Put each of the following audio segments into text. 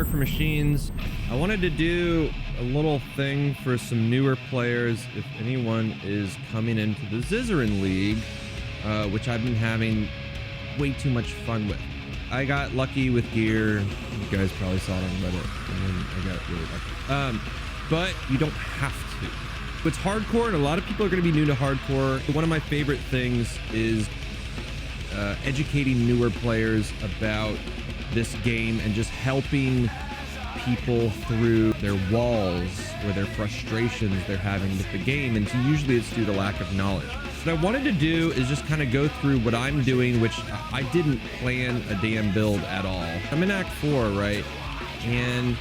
Mark for Machines. I wanted to do a little thing for some newer players if anyone is coming into the Zizaran League, which I've been having way too much fun with. I got lucky with gear. You guys probably saw it on Reddit, and then I got really lucky. But you don't have to. It's hardcore, and a lot of people are going to be new to hardcore. One of my favorite things is educating newer players about this game and just helping people through their walls or their frustrations they're having with the game, and so usually it's due to lack of knowledge. What I wanted to do is just kind of go through what I'm doing, which I didn't plan a damn build at all. I'm in Act 4, right? And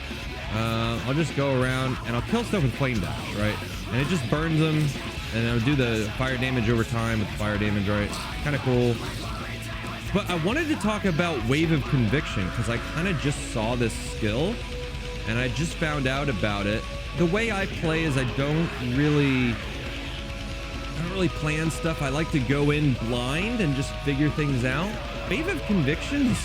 I'll just go around and I'll kill stuff with Flame Dash, right? And it just burns them, and I'll do the fire damage over time with fire damage, right? Kind of cool. But I wanted to talk about Wave of Conviction because I kind of just saw this skill and I just found out about it. The way I play is I don't really plan stuff. I like to go in blind and just figure things out. Wave of Conviction's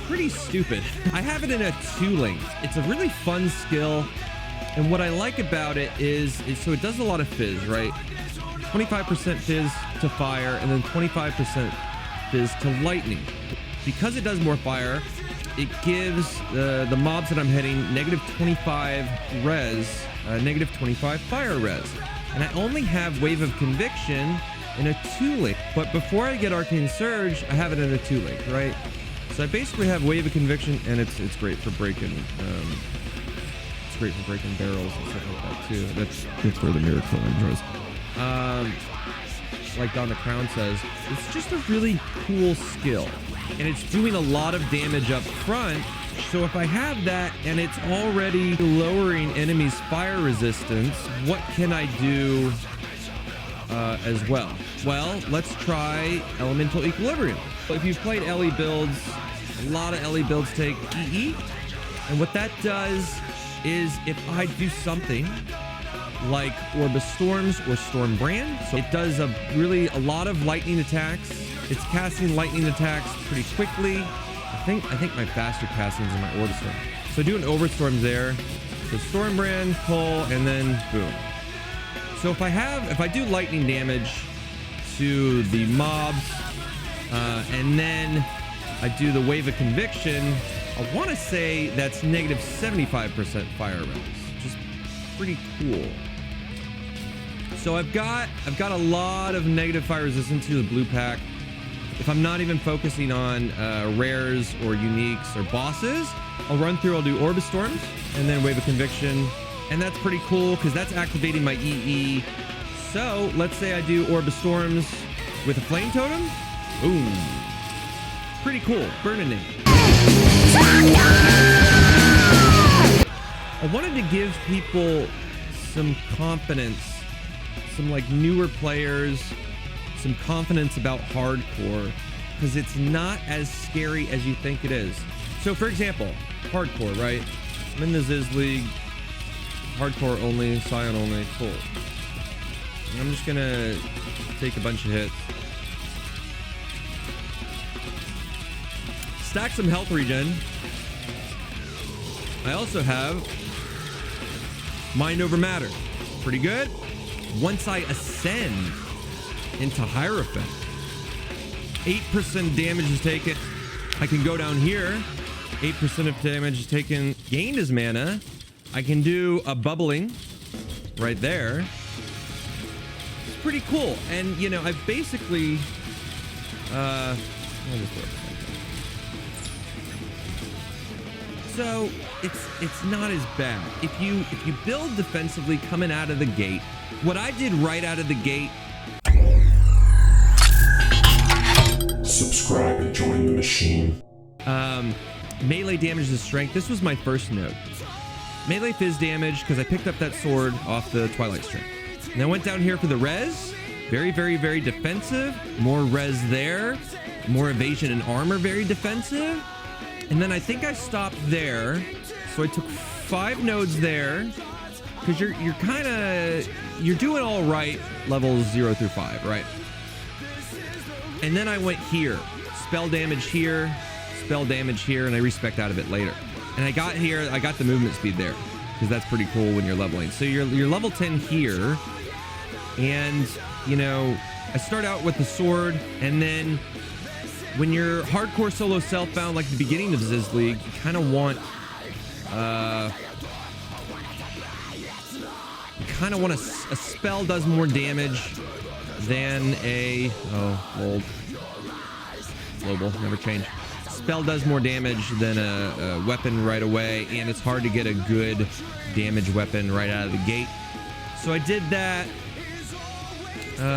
pretty stupid. I have it in a 2-link. It's a really fun skill. And what I like about it is so it does a lot of fizz, right? 25% fizz to fire and then 25% fizz to lightning. Because it does more fire, it gives the mobs that I'm hitting negative 25 res, negative 25 fire res. And I only have Wave of Conviction in a 2-link. But before I get Arcane Surge, I have it in a 2-link, right? So I basically have Wave of Conviction, and it's great for breaking. It's great for breaking barrels and stuff like that too. That's where the miracle goes. Like Don the Crown says, it's just a really cool skill, and it's doing a lot of damage up front. So if I have that and it's already lowering enemies' fire resistance, what can I do as well? Well, let's try Elemental Equilibrium. If you've played LE builds, a lot of LE builds take EE, and what that does is if I do something like Orb of Storms or Stormbrand, so it does a lot of lightning attacks. It's casting lightning attacks pretty quickly. I think my faster casting is in my Orb of Storm. So I do an Orb of Storm there. So Stormbrand, pull, and then boom. So if I do lightning damage to the mobs, and then I do the Wave of Conviction, I want to say that's negative 75% fire res, which is pretty cool. So I've got a lot of negative fire resistance to the blue pack. If I'm not even focusing on rares or uniques or bosses, I'll run through, I'll do Orb of Storms and then Wave of Conviction. And that's pretty cool because that's activating my EE. So let's say I do Orb of Storms with a Flame Totem. Boom. Pretty cool. Burning it. I wanted to give people some confidence, some like newer players, some confidence about hardcore, because it's not as scary as you think it is. So for example, hardcore, right? I'm in the Ziz League, hardcore only, Scion only, cool. And I'm just gonna take a bunch of hits. Stack some health regen. I also have Mind Over Matter. Pretty good. Once I ascend into Hierophant, 8% damage is taken. I can go down here. 8% of damage is taken, gained as mana. I can do a bubbling right there. It's pretty cool. And you know, I've basically so it's not as bad. If you build defensively coming out of the gate, what I did right out of the gate. Subscribe and join the machine. Melee damage to strength. This was my first node. Melee fizz damage because I picked up that sword off the Twilight Strength. And I went down here for the res. Very, very, very defensive. More res there. More evasion and armor. Very defensive. And then I think I stopped there. So I took 5 nodes there. Because you're doing all right levels 0 through 5, right? And then I went here. Spell damage here. Spell damage here. And I respec out of it later. And I got here, I got the movement speed there because that's pretty cool when you're leveling. So you're level 10 here. And, you know, I start out with the sword, and then when you're hardcore solo self-bound like the beginning of Ziz League, you kind of want a spell does more damage than a global never change. Spell does more damage than a weapon right away, and it's hard to get a good damage weapon right out of the gate. So I did that.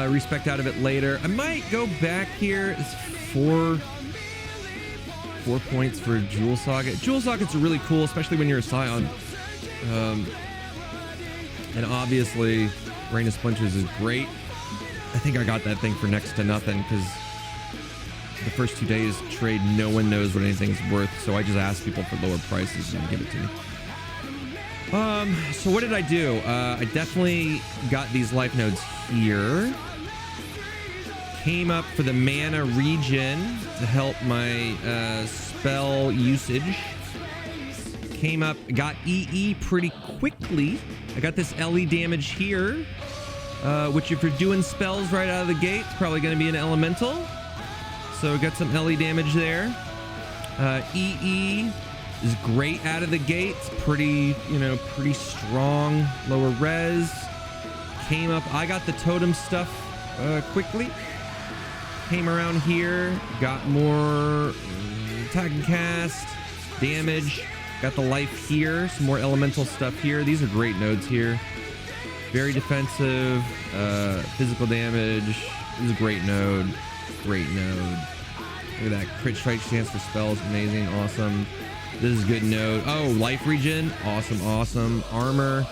Respect out of it later. I might go back here. It's 4 points for Jewel Socket. Jewel Sockets are really cool, especially when you're a Scion. And obviously, Rain of Splinters is great. I think I got that thing for next to nothing because the first 2 days trade, no one knows what anything's worth. So I just ask people for lower prices and give it to me. So what did I do? I definitely got these life nodes here. Came up for the mana regen to help my spell usage. Came up, got EE pretty quickly. I got this LE damage here, which if you're doing spells right out of the gate, it's probably going to be an elemental. So got some LE damage there. EE is great out of the gate. It's pretty, you know, pretty strong. Lower res. Came up. I got the totem stuff quickly. Came around here. Got more attack and cast. Damage. Got the life here. Some more elemental stuff here. These are great nodes here. Very defensive. Physical damage. This is a great node. Great node. Look at that. Crit strike chance for spells. Amazing. Awesome. This is a good node. Oh, life regen. Awesome. Awesome. Armor.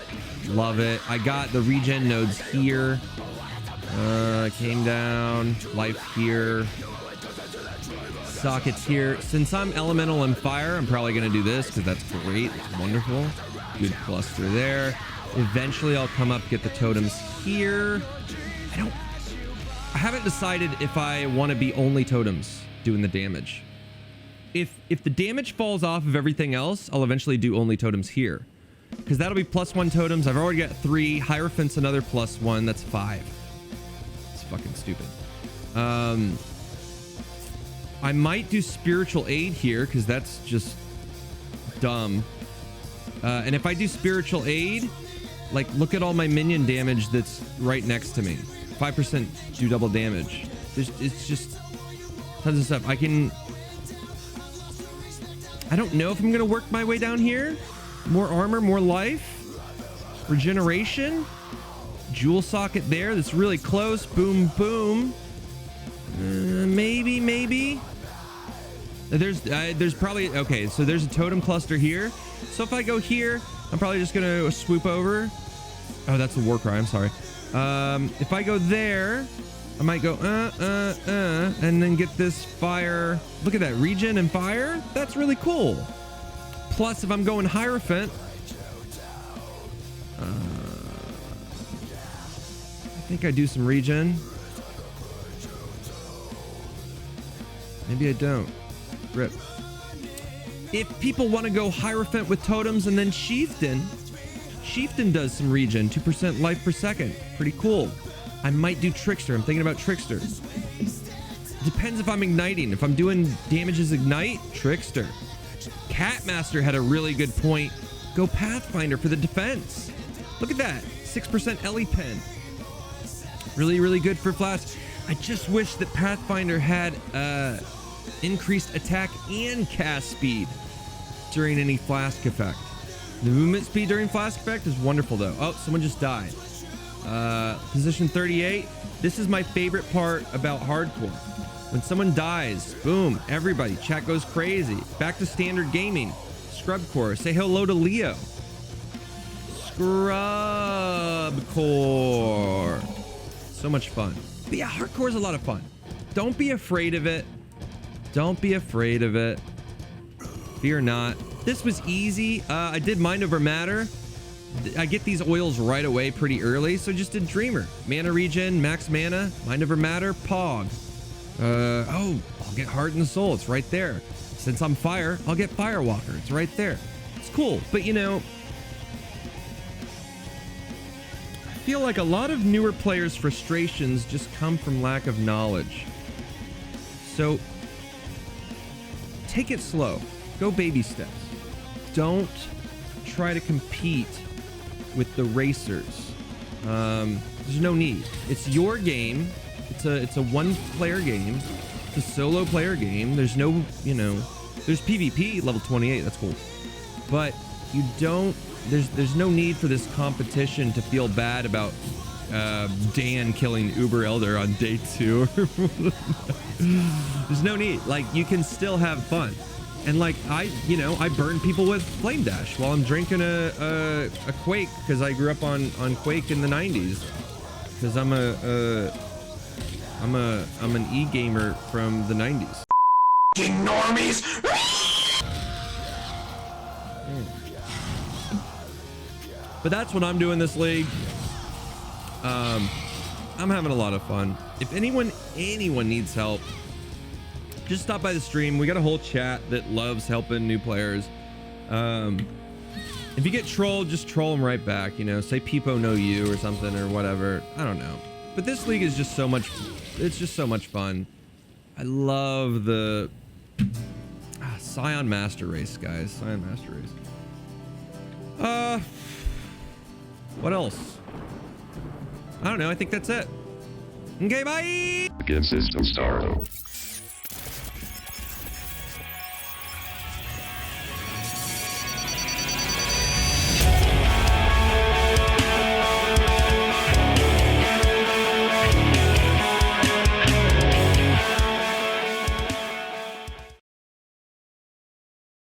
Love it. I got the regen nodes here. Came down. Life here. Sockets here. Since I'm elemental and fire, I'm probably going to do this because that's great. It's wonderful. Good cluster there. Eventually, I'll come up, get the totems here. I haven't decided if I want to be only totems doing the damage. If the damage falls off of everything else, I'll eventually do only totems here. Because that'll be +1 totems. I've already got 3. Hierophant's another +1. That's 5. It's fucking stupid. I might do spiritual aid here because that's just dumb. And if I do spiritual aid, like look at all my minion damage that's right next to me. 5% do double damage. It's just tons of stuff. I don't know if I'm going to work my way down here. More armor, more life. Regeneration. Jewel socket there. That's really close. Boom, boom. Maybe. There's probably... Okay, so there's a totem cluster here. So if I go here, I'm probably just going to swoop over. Oh, that's a war cry. I'm sorry. If I go there, I might go, and then get this fire. Look at that. Regen and fire. That's really cool. Plus, if I'm going Hierophant, I think I do some regen. Maybe I don't. Rip. If people want to go Hierophant with totems and then Chieftain does some regen, 2% life per second. Pretty cool. I might do Trickster. I'm thinking about Trickster. Depends if I'm igniting. If I'm doing damage as ignite, Trickster. Catmaster had a really good point. Go Pathfinder for the defense. Look at that. 6% LE pen. Really, really good for flash. I just wish that Pathfinder had increased attack and cast speed during any flask effect. The movement speed during flask effect is wonderful though. Oh, someone just died. Position 38. This is my favorite part about hardcore. When someone dies, boom, everybody, chat goes crazy. Back to standard gaming. Scrubcore. Say hello to Leo. Scrubcore. So much fun. But yeah, hardcore is a lot of fun. Don't be afraid of it. Don't be afraid of it. Fear not. This was easy. I did Mind Over Matter. I get these oils right away pretty early, so just did Dreamer. Mana regen, max mana, Mind Over Matter, Pog. I'll get Heart and Soul. It's right there. Since I'm fire, I'll get Firewalker. It's right there. it's cool. But you know, I feel like a lot of newer players' frustrations just come from lack of knowledge. So take it slow. Go baby steps. Don't try to compete with the racers. There's no need. It's your game. It's a one-player game. It's a solo player game. There's no, you know, there's PvP level 28. That's cool. But you don't, there's no need for this competition to feel bad about Dan killing Uber Elder on day 2. There's no need. Like, you can still have fun. And like, I burn people with Flame Dash while I'm drinking a Quake, because I grew up on Quake in the 90s. Because I'm an e-gamer from the 90s. Normies! But that's what I'm doing this league. I'm having a lot of fun. If anyone needs help, just stop by the stream. We got a whole chat that loves helping new players. If you get trolled, just troll them right back. You know, say Peepo know you or something or whatever. I don't know. But this league is just so much. It's just so much fun. I love the Scion Master Race, guys. Scion Master Race. What else? I don't know. I think that's it. Okay, bye. Again, System Startup.